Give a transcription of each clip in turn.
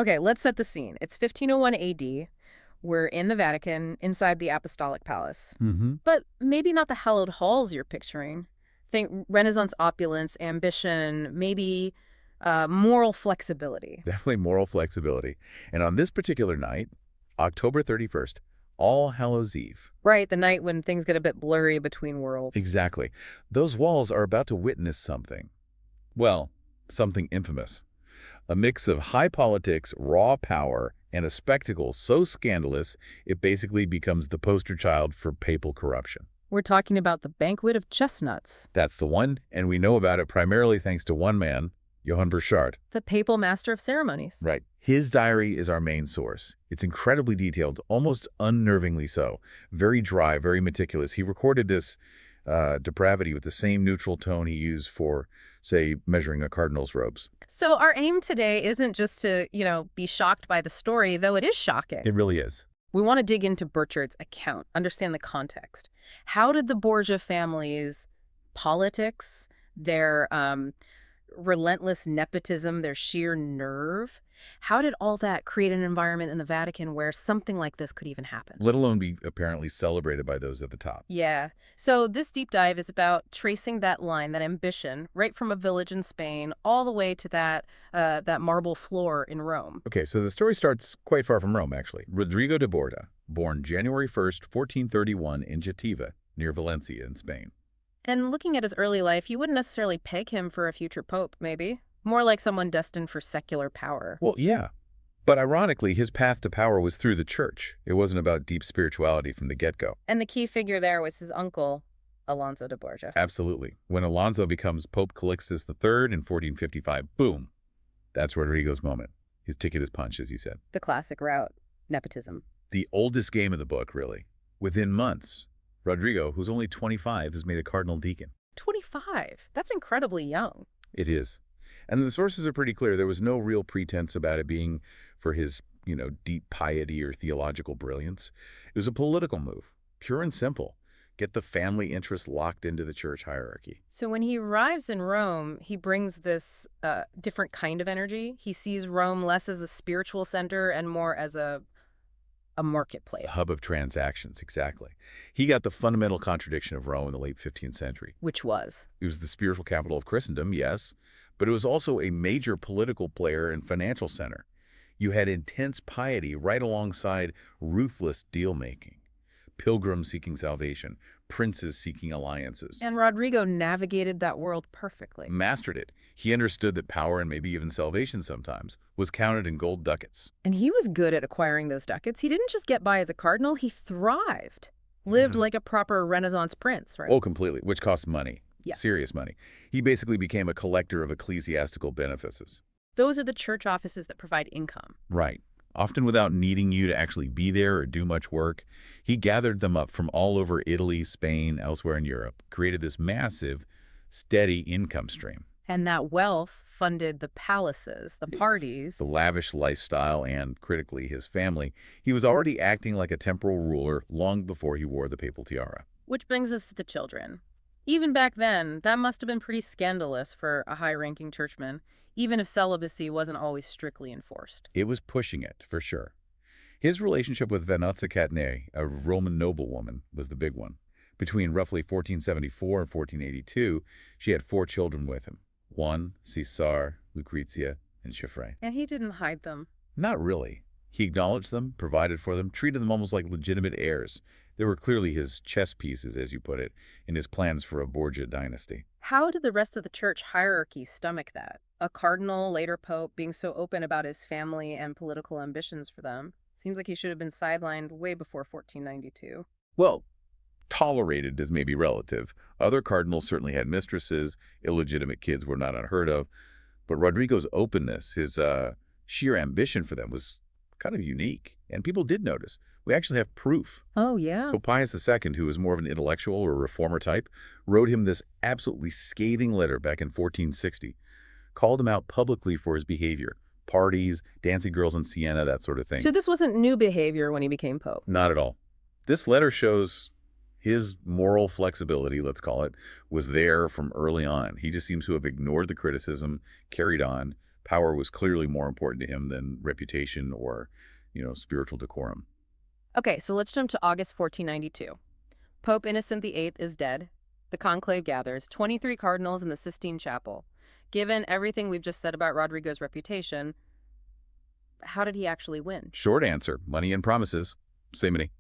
Okay, let's set the scene. It's 1501 AD. We're in the Vatican, inside the Apostolic Palace. Mm-hmm. But maybe not the hallowed halls you're picturing. Think Renaissance opulence, ambition, maybe moral flexibility. Definitely moral flexibility. And on this particular night, October 31st, All Hallows Eve. Right, the night when things get a bit blurry between worlds. Exactly. Those walls are about to witness something. Well, something infamous. A mix of high politics, raw power, and a spectacle so scandalous it basically becomes the poster child for papal corruption. We're talking about the Banquet of Chestnuts, That's the one, and we know about it primarily thanks to one man, Johann Burchard. the papal master of ceremonies. Right. His diary is our main source. It's incredibly detailed, almost unnervingly so. Very dry, very meticulous. He recorded this depravity with the same neutral tone he used for, say, measuring a cardinal's robes. So our aim today isn't just to, be shocked by the story, though it is shocking. It really is. We want to dig into Burchard's account, understand the context. How did the Borgia family's politics, their relentless nepotism, their sheer nerve, how did all that create an environment in the Vatican where something like this could even happen? Let alone be apparently celebrated by those at the top. Yeah. So this deep dive is about tracing that line, that ambition, right from a village in Spain all the way to that marble floor in Rome. Okay, so the story starts quite far from Rome, actually. Rodrigo de Borgia, born January 1st, 1431 in Jativa, near Valencia in Spain. And looking at his early life, you wouldn't necessarily peg him for a future pope, maybe. More like someone destined for secular power. Well, yeah. But ironically, his path to power was through the church. It wasn't about deep spirituality from the get-go. And the key figure there was his uncle, Alonso de Borgia. Absolutely. When Alonso becomes Pope Calixtus III in 1455, boom. That's Rodrigo's moment. His ticket is punched, as you said. The classic route, nepotism. The oldest game of the book, really. Within months, Rodrigo, who's only 25, is made a cardinal deacon. 25. That's incredibly young. It is. And the sources are pretty clear. There was no real pretense about it being for his, deep piety or theological brilliance. It was a political move, pure and simple. Get the family interest locked into the church hierarchy. So when he arrives in Rome, he brings this different kind of energy. He sees Rome less as a spiritual center and more as a marketplace. It's the hub of transactions, exactly. He got the fundamental contradiction of Rome in the late 15th century. Which was? It was the spiritual capital of Christendom, yes, but it was also a major political player and financial center. You had intense piety right alongside ruthless deal-making. Pilgrims seeking salvation, princes seeking alliances. And Rodrigo navigated that world perfectly. Mastered it. He understood that power and maybe even salvation sometimes was counted in gold ducats. And he was good at acquiring those ducats. He didn't just get by as a cardinal, he thrived. Lived like a proper Renaissance prince, right? Oh, completely, which cost money. Yeah. Serious money. He basically became a collector of ecclesiastical benefices. Those are the church offices that provide income. Right. Often without needing you to actually be there or do much work. He gathered them up from all over Italy, Spain, elsewhere in Europe, created this massive, steady income stream. And that wealth funded the palaces, the parties. The lavish lifestyle and, critically, his family. He was already acting like a temporal ruler long before he wore the papal tiara. Which brings us to the children. Even back then, that must have been pretty scandalous for a high-ranking churchman, even if celibacy wasn't always strictly enforced. It was pushing it, for sure. His relationship with Vanozza Catnei, a Roman noblewoman, was the big one. Between roughly 1474 and 1482, she had 4 children with him. Juan, Cesar, Lucrezia, and Chifre. And he didn't hide them. Not really. He acknowledged them, provided for them, treated them almost like legitimate heirs. They were clearly his chess pieces, as you put it, in his plans for a Borgia dynasty. How did the rest of the church hierarchy stomach that? A cardinal, later pope, being so open about his family and political ambitions for them? Seems like he should have been sidelined way before 1492. Well, tolerated is maybe relative. Other cardinals certainly had mistresses. Illegitimate kids were not unheard of. But Rodrigo's openness, his sheer ambition for them was kind of unique. And people did notice. We actually have proof. Oh, yeah. Pope Pius II, who was more of an intellectual or reformer type, wrote him this absolutely scathing letter back in 1460. Called him out publicly for his behavior. Parties, dancing girls in Siena, that sort of thing. So this wasn't new behavior when he became pope? Not at all. This letter shows his moral flexibility, let's call it, was there from early on. He just seems to have ignored the criticism, carried on, Power was clearly more important to him than reputation or, spiritual decorum. Okay, so let's jump to August 1492. Pope Innocent VIII is dead. The conclave gathers, 23 cardinals in the Sistine Chapel. Given everything we've just said about Rodrigo's reputation, how did he actually win? Short answer, money and promises. Simony.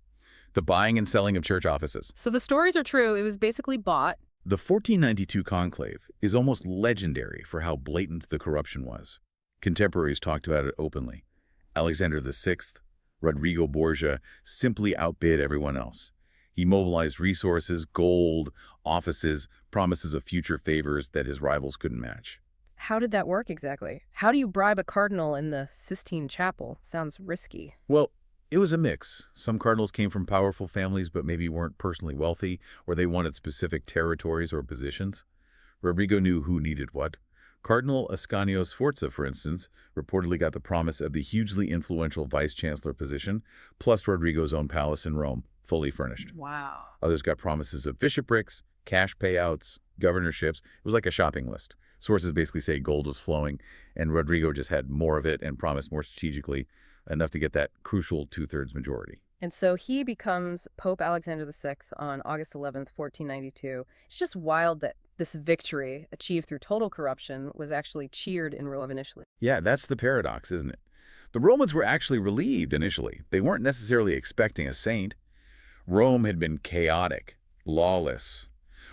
The buying and selling of church offices. So the stories are true. It was basically bought. The 1492 conclave is almost legendary for how blatant the corruption was. Contemporaries talked about it openly. Alexander VI, Rodrigo Borgia, simply outbid everyone else. He mobilized resources, gold, offices, promises of future favors that his rivals couldn't match. How did that work exactly? How do you bribe a cardinal in the Sistine Chapel? Sounds risky. Well, it was a mix. Some cardinals came from powerful families but maybe weren't personally wealthy, or they wanted specific territories or positions. Rodrigo knew who needed what. Cardinal Ascanio Sforza, for instance, reportedly got the promise of the hugely influential vice-chancellor position, plus Rodrigo's own palace in Rome, fully furnished. Wow. Others got promises of bishoprics, cash payouts, governorships. It was like a shopping list. Sources basically say gold was flowing, and Rodrigo just had more of it and promised more strategically, enough to get that crucial two-thirds majority. And so he becomes Pope Alexander VI on August 11th, 1492. It's just wild that this victory, achieved through total corruption, was actually cheered in Rome initially. Yeah, that's the paradox, isn't it? The Romans were actually relieved initially. They weren't necessarily expecting a saint. Rome had been chaotic, lawless.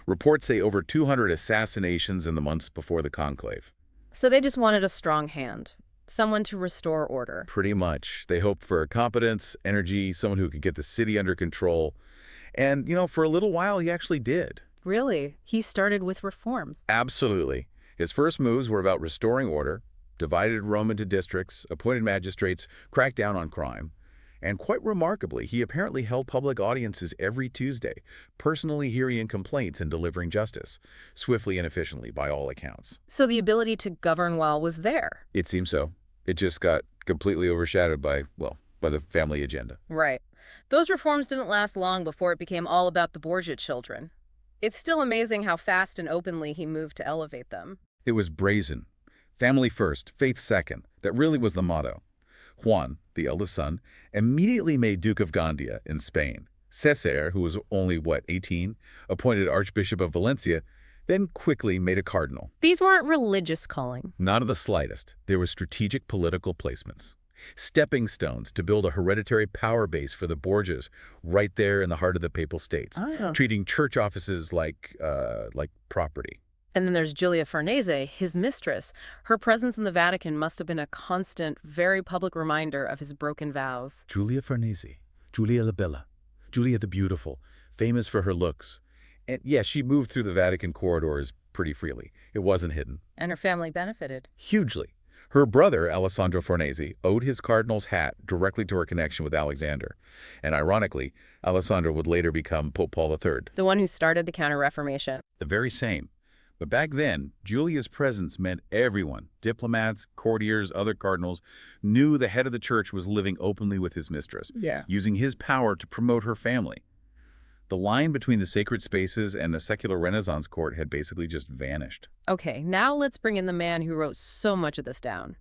Reports say over 200 assassinations in the months before the conclave. So they just wanted a strong hand, someone to restore order. Pretty much. They hoped for competence, energy, someone who could get the city under control. And, for a little while, he actually did. Really? He started with reforms. Absolutely. His first moves were about restoring order, divided Rome into districts, appointed magistrates, cracked down on crime. And quite remarkably, he apparently held public audiences every Tuesday, personally hearing complaints and delivering justice, swiftly and efficiently by all accounts. So the ability to govern well was there. It seems so. It just got completely overshadowed by the family agenda. Right. Those reforms didn't last long before it became all about the Borgia children. It's still amazing how fast and openly he moved to elevate them. It was brazen. Family first, faith second. That really was the motto. Juan, the eldest son, immediately made Duke of Gandia in Spain. Cesar, who was only, 18, appointed Archbishop of Valencia, then quickly made a cardinal. These weren't religious calling. Not of the slightest. They were strategic political placements. Stepping stones to build a hereditary power base for the Borgias right there in the heart of the Papal States, treating church offices like property. And then there's Giulia Farnese, his mistress. Her presence in the Vatican must have been a constant, very public reminder of his broken vows. Giulia Farnese, Giulia la Bella, Giulia the Beautiful, famous for her looks. And yeah, she moved through the Vatican corridors pretty freely. It wasn't hidden. And her family benefited. Hugely. Her brother, Alessandro Farnese, owed his cardinal's hat directly to her connection with Alexander. And ironically, Alessandro would later become Pope Paul III. The one who started the Counter-Reformation. The very same. But back then, Giulia's presence meant everyone, diplomats, courtiers, other cardinals, knew the head of the church was living openly with his mistress, using his power to promote her family. The line between the sacred spaces and the secular Renaissance court had basically just vanished. Okay, now let's bring in the man who wrote so much of this down,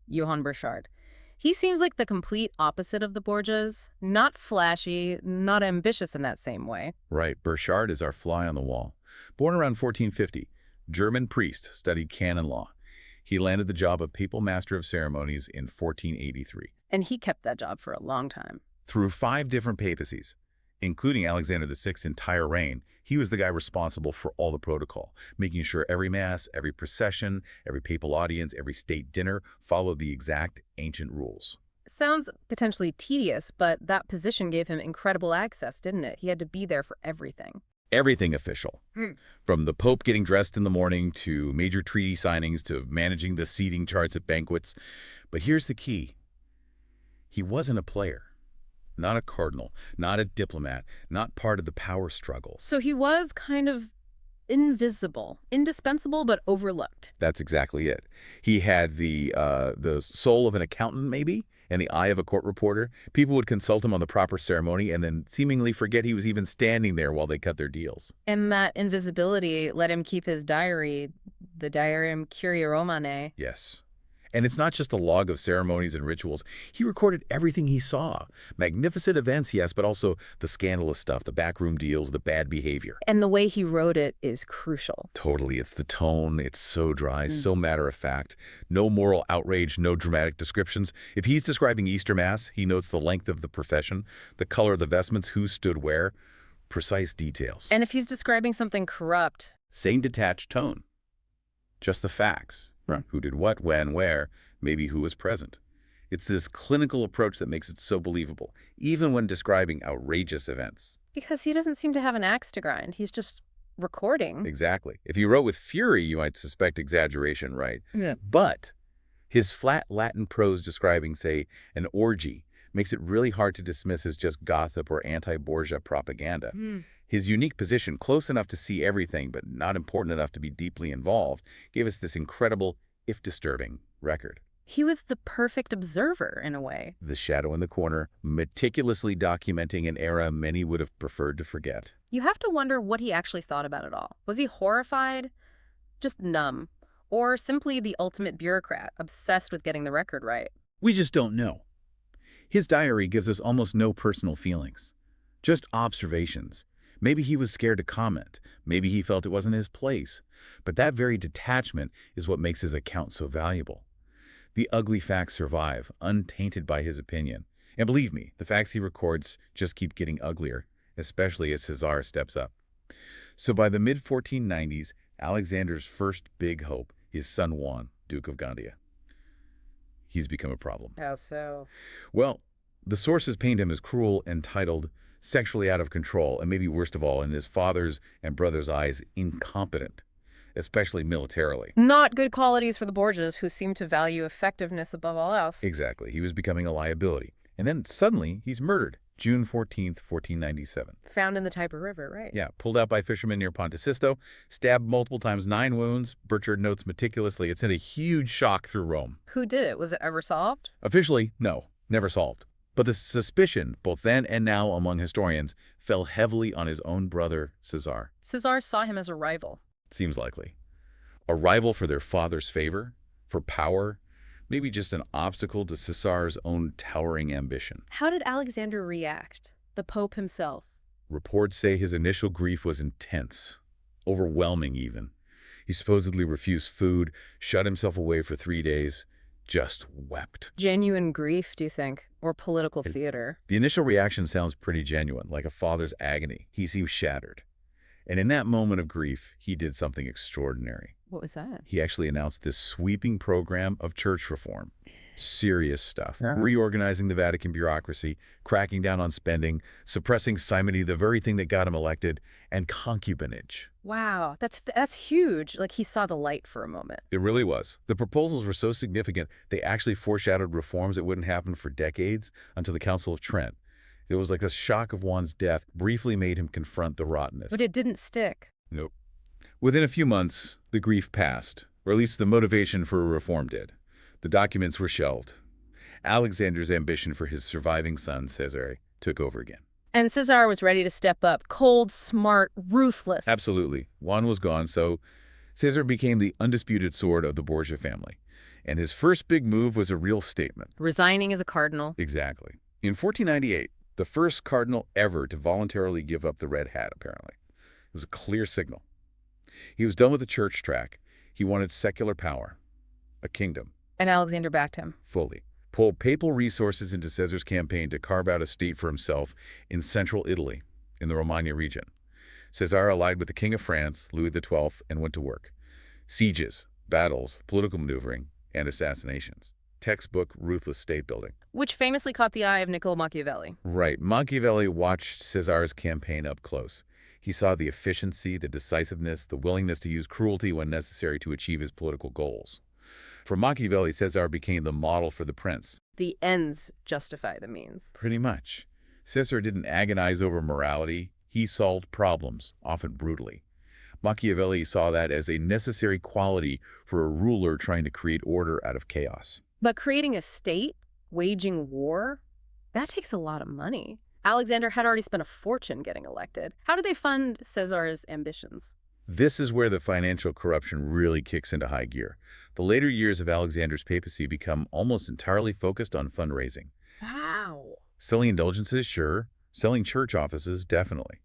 Johann Burchard. He seems like the complete opposite of the Borgias. Not flashy, not ambitious in that same way. Right, Burchard is our fly on the wall. Born around 1450, German priest, studied canon law. He landed the job of papal master of ceremonies in 1483. And he kept that job for a long time. Through 5 different papacies, including Alexander VI's entire reign, he was the guy responsible for all the protocol, making sure every mass, every procession, every papal audience, every state dinner followed the exact ancient rules. Sounds potentially tedious, but that position gave him incredible access, didn't it? He had to be there for everything. Everything official. From the Pope getting dressed in the morning to major treaty signings to managing the seating charts at banquets. But here's the key. He wasn't a player. Not a cardinal, not a diplomat, not part of the power struggle. So he was kind of invisible, indispensable, but overlooked. That's exactly it. He had the soul of an accountant, maybe, and the eye of a court reporter. People would consult him on the proper ceremony and then seemingly forget he was even standing there while they cut their deals. And that invisibility let him keep his diary, the Diarium Curii Romanae. Yes. And it's not just a log of ceremonies and rituals. He recorded everything he saw. Magnificent events, yes, but also the scandalous stuff, the backroom deals, the bad behavior. And the way he wrote it is crucial. Totally. It's the tone. It's so dry, so matter-of-fact. No moral outrage, no dramatic descriptions. If he's describing Easter Mass, he notes the length of the procession, the color of the vestments, who stood where, precise details. And if he's describing something corrupt, Same detached tone. Just the facts. Right. Who did what, when, where, maybe who was present. It's this clinical approach that makes it so believable, even when describing outrageous events. because he doesn't seem to have an axe to grind. He's just recording. Exactly. If you wrote with fury, you might suspect exaggeration, right? Yeah. But his flat Latin prose describing, say, an orgy, makes it really hard to dismiss as just gossip or anti-Borgia propaganda. His unique position, close enough to see everything but not important enough to be deeply involved, gave us this incredible, if disturbing, record. He was the perfect observer, in a way. The shadow in the corner, meticulously documenting an era many would have preferred to forget. You have to wonder what he actually thought about it all. Was he horrified? Just numb? Or simply the ultimate bureaucrat, obsessed with getting the record right? We just don't know. His diary gives us almost no personal feelings, just observations. Maybe he was scared to comment. Maybe he felt it wasn't his place. But that very detachment is what makes his account so valuable. The ugly facts survive, untainted by his opinion. And believe me, the facts he records just keep getting uglier, especially as Cesar steps up. So by the mid-1490s, Alexander's first big hope is son Juan, Duke of Gandia. He's become a problem. How so? Well, the sources paint him as cruel, entitled, sexually out of control, and maybe worst of all, in his father's and brother's eyes, incompetent, especially militarily. Not good qualities for the Borgias, who seem to value effectiveness above all else. Exactly. He was becoming a liability. And then suddenly, he's murdered, June 14th, 1497. Found in the Tiber River, right? Yeah, pulled out by fishermen near Ponte Sisto, stabbed multiple times, 9 wounds. Burchard notes meticulously, it sent a huge shock through Rome. Who did it? Was it ever solved? Officially, no, never solved. But the suspicion, both then and now among historians, fell heavily on his own brother, Cesar. Cesar saw him as a rival. Seems likely. A rival for their father's favor, for power, maybe just an obstacle to Cesar's own towering ambition. How did Alexander react? The Pope himself. Reports say his initial grief was intense, overwhelming even. He supposedly refused food, shut himself away for 3 days, just wept. Genuine grief, do you think? Or political theater? The initial reaction sounds pretty genuine, like a father's agony. He seems shattered. And in that moment of grief, he did something extraordinary. What was that? He actually announced this sweeping program of church reform. Serious stuff. Yeah. Reorganizing the Vatican bureaucracy, cracking down on spending, suppressing simony, the very thing that got him elected, and concubinage. Wow, that's huge. Like he saw the light for a moment. It really was. The proposals were so significant, they actually foreshadowed reforms that wouldn't happen for decades until the Council of Trent. It was like the shock of Juan's death briefly made him confront the rottenness. But it didn't stick. Nope. Within a few months, the grief passed, or at least the motivation for a reform did. The documents were shelved. Alexander's ambition for his surviving son, Cesare, took over again. And Cesar was ready to step up. Cold, smart, ruthless. Absolutely. Juan was gone, so Cesar became the undisputed sword of the Borgia family. And his first big move was a real statement. Resigning as a cardinal. Exactly. In 1498, the first cardinal ever to voluntarily give up the red hat, apparently. It was a clear signal. He was done with the church track. He wanted secular power, a kingdom. And Alexander backed him. Fully. Pulled papal resources into Caesar's campaign to carve out a state for himself in central Italy, in the Romagna region. Caesar allied with the King of France, Louis XII, and went to work. Sieges, battles, political maneuvering, and assassinations. Textbook ruthless state building. Which famously caught the eye of Niccolo Machiavelli. Right. Machiavelli watched Caesar's campaign up close. He saw the efficiency, the decisiveness, the willingness to use cruelty when necessary to achieve his political goals. For Machiavelli, Caesar became the model for the prince. The ends justify the means. Pretty much. Caesar didn't agonize over morality. He solved problems, often brutally. Machiavelli saw that as a necessary quality for a ruler trying to create order out of chaos. But creating a state, waging war, that takes a lot of money. Alexander had already spent a fortune getting elected. How did they fund Caesar's ambitions? This is where the financial corruption really kicks into high gear. The later years of Alexander's papacy become almost entirely focused on fundraising. Wow. Selling indulgences, sure. Selling church offices, definitely.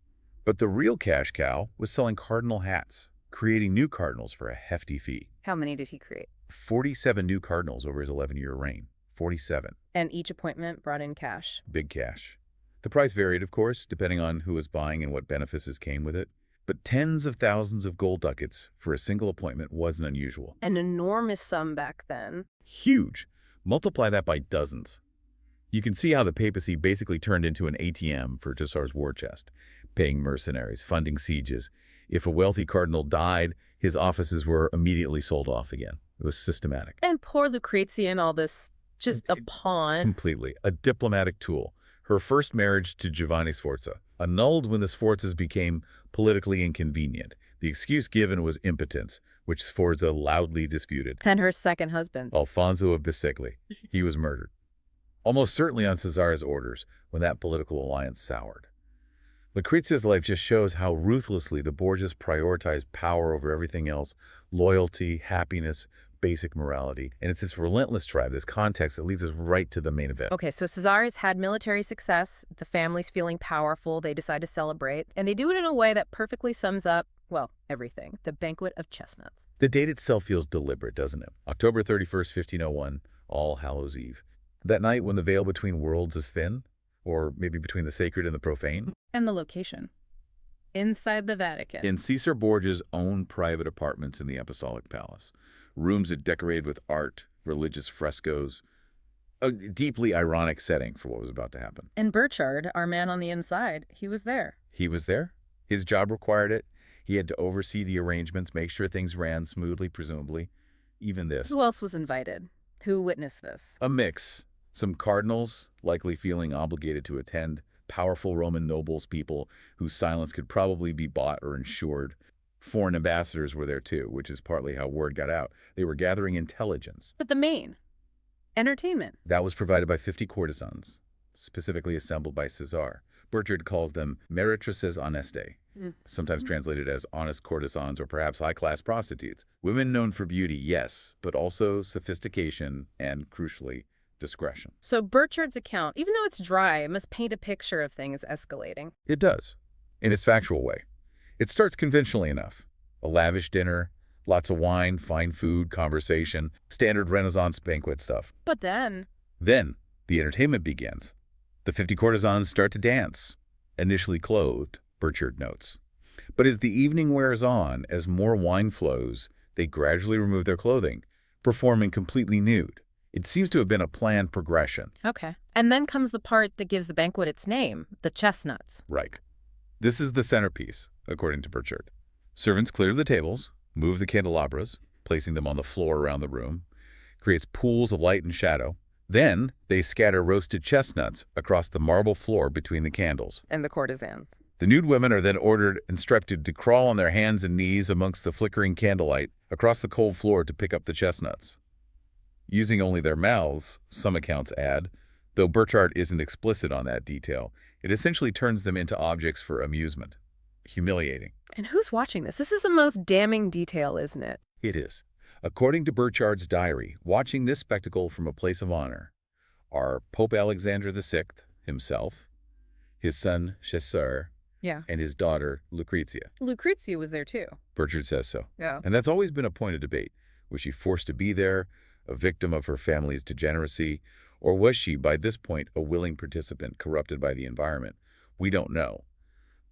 But the real cash cow was selling cardinal hats, creating new cardinals for a hefty fee. How many did he create? 47 new cardinals over his 11-year reign. 47. And each appointment brought in cash. Big cash. The price varied, of course, depending on who was buying and what benefices came with it. But tens of thousands of gold ducats for a single appointment wasn't unusual. An enormous sum back then. Huge. Multiply that by dozens. You can see how the papacy basically turned into an ATM for Tsar's war chest, paying mercenaries, funding sieges. If a wealthy cardinal died, his offices were immediately sold off again. It was systematic. And poor Lucrezia and all this, just a pawn. Completely. A diplomatic tool. Her first marriage to Giovanni Sforza, annulled when the Sforzas became politically inconvenient. The excuse given was impotence, which Sforza loudly disputed. And her second husband. Alfonso of Bisceglie. He was murdered. Almost certainly on Caesar's orders, when that political alliance soured. Lucrezia's life just shows how ruthlessly the Borgias prioritized power over everything else, loyalty, happiness, basic morality. And it's this relentless drive, this context that leads us right to the main event. Okay, so Caesar's had military success, the family's feeling powerful, they decide to celebrate, and they do it in a way that perfectly sums up, well, everything. The Banquet of Chestnuts. The date itself feels deliberate, doesn't it? October 31st, 1501, All Hallows Eve. That night when the veil between worlds is thin, or maybe between the sacred and the profane. And the location. Inside the Vatican. In Caesar Borgia's own private apartments in the Apostolic Palace. Rooms that decorated with art, religious frescoes. A deeply ironic setting for what was about to happen. And Burchard, our man on the inside, he was there. He was there. His job required it. He had to oversee the arrangements, make sure things ran smoothly, presumably. Even this. Who else was invited? Who witnessed this? A mix. Some cardinals, likely feeling obligated to attend. Powerful Roman nobles, people whose silence could probably be bought or insured. Foreign ambassadors were there too, which is partly how word got out. They were gathering intelligence. But the main, entertainment. That was provided by 50 courtesans, specifically assembled by Caesar. Burchard calls them meretrices honestae, sometimes translated as honest courtesans or perhaps high-class prostitutes. Women known for beauty, yes, but also sophistication and, crucially, discretion. So Burchard's account, even though it's dry, it must paint a picture of things escalating. It does, in its factual way. It starts conventionally enough. A lavish dinner, lots of wine, fine food, conversation, standard Renaissance banquet stuff. But then The entertainment begins. The 50 courtesans start to dance, initially clothed, Burchard notes. But as the evening wears on, as more wine flows, they gradually remove their clothing, performing completely nude. It seems to have been a planned progression. Okay. And then comes the part that gives the banquet its name, the chestnuts. Right. This is the centerpiece, according to Burchard. Servants clear the tables, move the candelabras, placing them on the floor around the room, creates pools of light and shadow. Then they scatter roasted chestnuts across the marble floor between the candles. And the courtesans. The nude women are then instructed to crawl on their hands and knees amongst the flickering candlelight across the cold floor to pick up the chestnuts. Using only their mouths, some accounts add, though Burchard isn't explicit on that detail, it essentially turns them into objects for amusement. Humiliating. And who's watching this? This is the most damning detail, isn't it? It is. According to Burchard's diary, watching this spectacle from a place of honor are Pope Alexander VI himself, his son Cesar, and his daughter Lucrezia. Lucrezia was there too. Burchard says so. Yeah. And that's always been a point of debate. Was she forced to be there, a victim of her family's degeneracy, or was she, by this point, a willing participant corrupted by the environment? We don't know.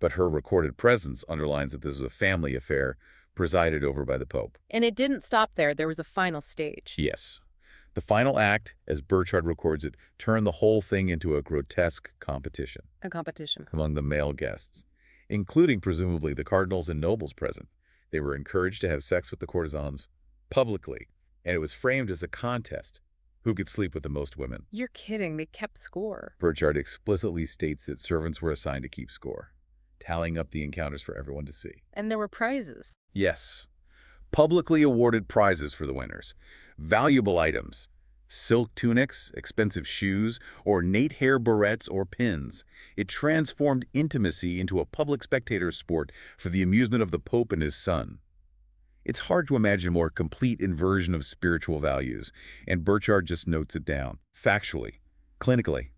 But her recorded presence underlines that this is a family affair presided over by the Pope. And it didn't stop there. There was a final stage. Yes. The final act, as Burchard records it, turned the whole thing into a grotesque competition. A competition. Among the male guests, including presumably the cardinals and nobles present. They were encouraged to have sex with the courtesans publicly, and it was framed as a contest. Who could sleep with the most women? You're kidding. They kept score. Burchard explicitly states that servants were assigned to keep score, tallying up the encounters for everyone to see. And there were prizes. Yes. Publicly awarded prizes for the winners. Valuable items. Silk tunics, expensive shoes, ornate hair barrettes or pins. It transformed intimacy into a public spectator sport for the amusement of the Pope and his son. It's hard to imagine a more complete inversion of spiritual values, and Burchard just notes it down, factually, clinically.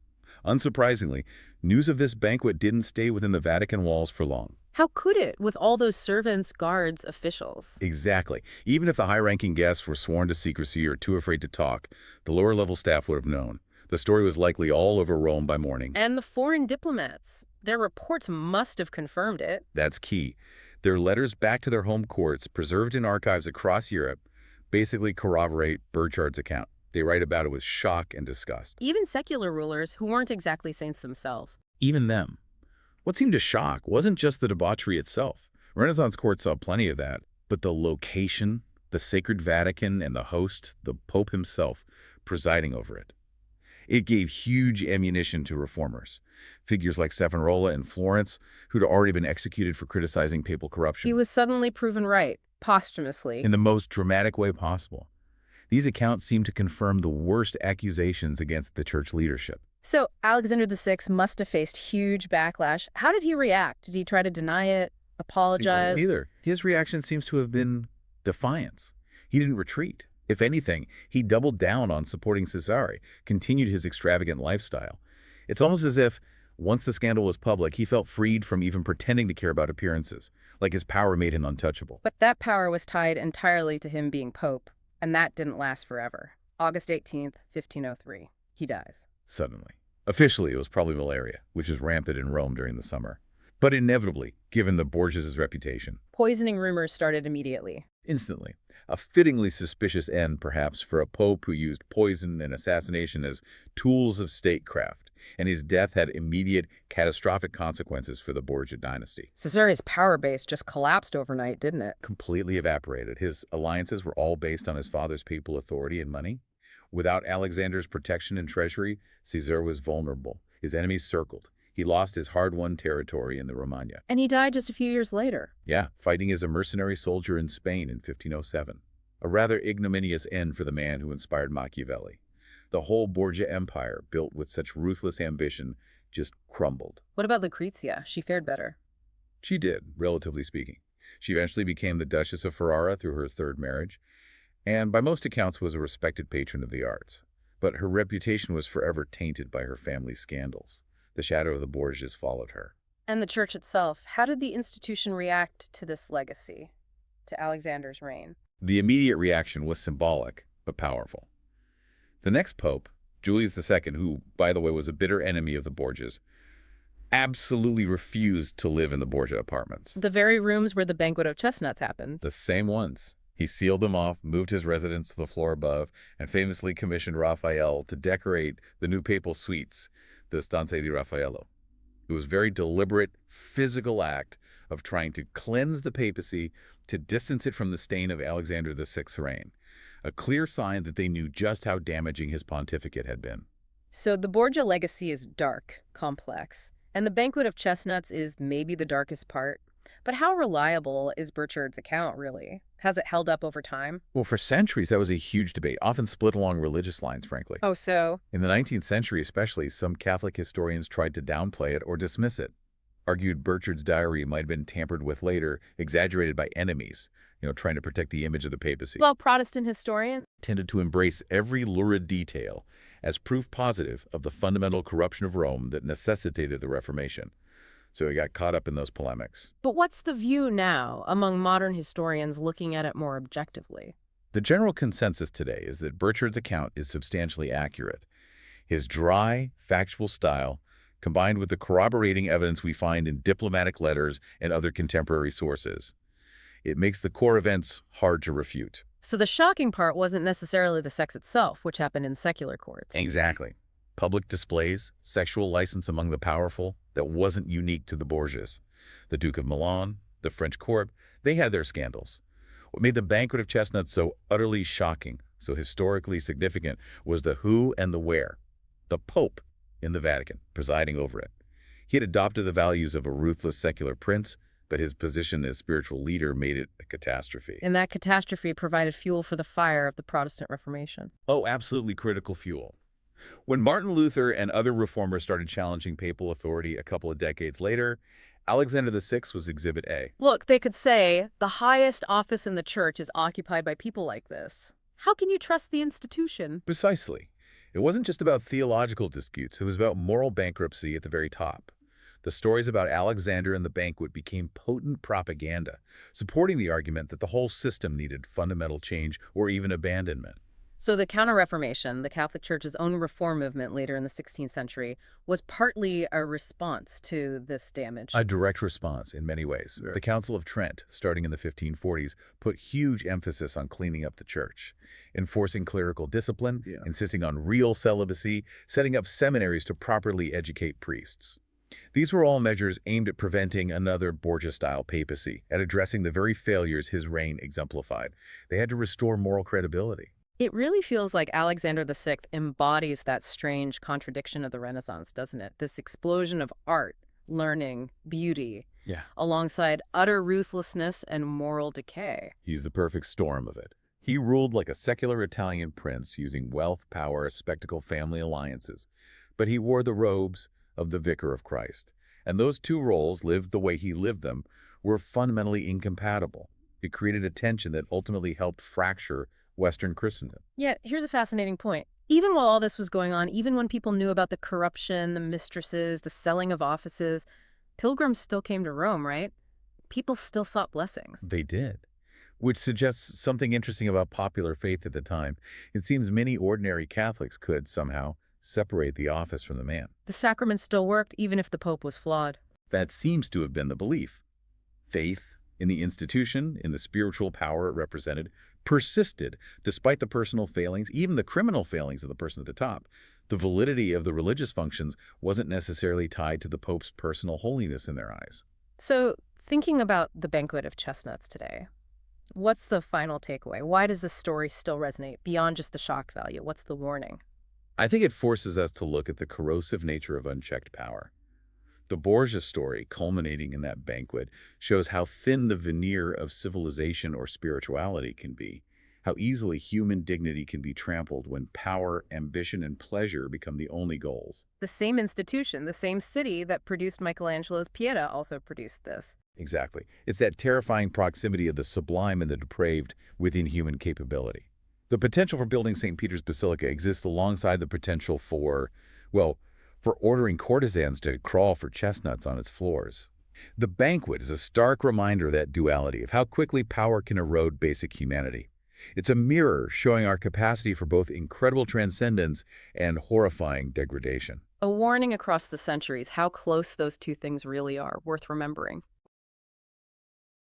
Unsurprisingly, news of this banquet didn't stay within the Vatican walls for long. How could it, with all those servants, guards, officials? Exactly. Even if the high-ranking guests were sworn to secrecy or too afraid to talk, the lower-level staff would have known. The story was likely all over Rome by morning. And the foreign diplomats, their reports must have confirmed it. That's key. Their letters back to their home courts, preserved in archives across Europe, basically corroborate Burchard's account. They write about it with shock and disgust. Even secular rulers, who weren't exactly saints themselves. Even them. What seemed to shock wasn't just the debauchery itself. Renaissance courts saw plenty of that, but the location, the sacred Vatican, and the host, the Pope himself, presiding over it. It gave huge ammunition to reformers. Figures like Savonarola in Florence, who'd already been executed for criticizing papal corruption. He was suddenly proven right, posthumously. In the most dramatic way possible. These accounts seem to confirm the worst accusations against the church leadership. So Alexander VI must have faced huge backlash. How did he react? Did he try to deny it, apologize? Neither. His reaction seems to have been defiance. He didn't retreat. If anything, he doubled down on supporting Cesare, continued his extravagant lifestyle. It's almost as if, once the scandal was public, he felt freed from even pretending to care about appearances, like his power made him untouchable. But that power was tied entirely to him being pope, and that didn't last forever. August 18th, 1503. He dies. Suddenly. Officially, it was probably malaria, which is rampant in Rome during the summer. But inevitably, given the Borgias' reputation. Poisoning rumors started immediately. Instantly. A fittingly suspicious end, perhaps, for a pope who used poison and assassination as tools of statecraft, and his death had immediate, catastrophic consequences for the Borgia dynasty. Caesare's power base just collapsed overnight, didn't it? Completely evaporated. His alliances were all based on his father's papal authority and money. Without Alexander's protection and treasury, Caesar was vulnerable. His enemies circled. He lost his hard-won territory in the Romagna. And he died just a few years later. Yeah, fighting as a mercenary soldier in Spain in 1507. A rather ignominious end for the man who inspired Machiavelli. The whole Borgia empire, built with such ruthless ambition, just crumbled. What about Lucrezia? She fared better. She did, relatively speaking. She eventually became the Duchess of Ferrara through her third marriage, and by most accounts was a respected patron of the arts. But her reputation was forever tainted by her family's scandals. The shadow of the Borgias followed her. And the church itself, how did the institution react to this legacy, to Alexander's reign? The immediate reaction was symbolic, but powerful. The next pope, Julius II, who, by the way, was a bitter enemy of the Borgias, absolutely refused to live in the Borgia apartments. The very rooms where the Banquet of Chestnuts happens. The same ones. He sealed them off, moved his residence to the floor above, and famously commissioned Raphael to decorate the new papal suites, the Stanze di Raffaello. It was a very deliberate, physical act of trying to cleanse the papacy, to distance it from the stain of Alexander VI's reign. A clear sign that they knew just how damaging his pontificate had been. So the Borgia legacy is dark, complex, and the Banquet of Chestnuts is maybe the darkest part. But how reliable is Burchard's account, really? Has it held up over time? Well, for centuries, that was a huge debate, often split along religious lines, frankly. Oh, so? In the 19th century especially, some Catholic historians tried to downplay it or dismiss it, argued Burchard's diary might have been tampered with later, exaggerated by enemies, trying to protect the image of the papacy. Well, Protestant historians Tended to embrace every lurid detail as proof positive of the fundamental corruption of Rome that necessitated the Reformation. So he got caught up in those polemics. But what's the view now among modern historians looking at it more objectively? The general consensus today is that Burchard's account is substantially accurate. His dry, factual style, combined with the corroborating evidence we find in diplomatic letters and other contemporary sources, it makes the core events hard to refute. So the shocking part wasn't necessarily the sex itself, which happened in secular courts. Exactly. Public displays, sexual license among the powerful, that wasn't unique to the Borgias. The Duke of Milan, the French court, they had their scandals. What made the Banquet of Chestnuts so utterly shocking, so historically significant, was the who and the where. The Pope in the Vatican, presiding over it. He had adopted the values of a ruthless secular prince, but his position as spiritual leader made it a catastrophe. And that catastrophe provided fuel for the fire of the Protestant Reformation. Oh, absolutely critical fuel. When Martin Luther and other reformers started challenging papal authority a couple of decades later, Alexander VI was Exhibit A. Look, they could say, the highest office in the church is occupied by people like this. How can you trust the institution? Precisely. It wasn't just about theological disputes, it was about moral bankruptcy at the very top. The stories about Alexander and the banquet became potent propaganda, supporting the argument that the whole system needed fundamental change or even abandonment. So the Counter-Reformation, the Catholic Church's own reform movement later in the 16th century, was partly a response to this damage. A direct response in many ways. Sure. The Council of Trent, starting in the 1540s, put huge emphasis on cleaning up the church, enforcing clerical discipline, insisting on real celibacy, setting up seminaries to properly educate priests. These were all measures aimed at preventing another Borgia-style papacy, at addressing the very failures his reign exemplified. They had to restore moral credibility. It really feels like Alexander VI embodies that strange contradiction of the Renaissance, doesn't it? This explosion of art, learning, beauty, alongside utter ruthlessness and moral decay. He's the perfect storm of it. He ruled like a secular Italian prince, using wealth, power, spectacle, family alliances. But he wore the robes of the Vicar of Christ. And those two roles, lived the way he lived them, were fundamentally incompatible. It created a tension that ultimately helped fracture Western Christendom. Yet, here's a fascinating point. Even while all this was going on, even when people knew about the corruption, the mistresses, the selling of offices, pilgrims still came to Rome, right? People still sought blessings. They did. Which suggests something interesting about popular faith at the time. It seems many ordinary Catholics could, somehow, separate the office from the man. The sacrament still worked, even if the Pope was flawed. That seems to have been the belief. Faith in the institution, in the spiritual power it represented, persisted despite the personal failings, even the criminal failings of the person at the top. The validity of the religious functions wasn't necessarily tied to the Pope's personal holiness in their eyes. So, thinking about the Banquet of Chestnuts today, what's the final takeaway? Why does this story still resonate beyond just the shock value? What's the warning? I think it forces us to look at the corrosive nature of unchecked power. The Borgia story, culminating in that banquet, shows how thin the veneer of civilization or spirituality can be, how easily human dignity can be trampled when power, ambition, and pleasure become the only goals. The same institution, the same city that produced Michelangelo's Pieta also produced this. Exactly. It's that terrifying proximity of the sublime and the depraved within human capability. The potential for building St. Peter's Basilica exists alongside the potential for, well, for ordering courtesans to crawl for chestnuts on its floors. The banquet is a stark reminder of that duality, of how quickly power can erode basic humanity. It's a mirror showing our capacity for both incredible transcendence and horrifying degradation. A warning across the centuries, how close those two things really are, worth remembering.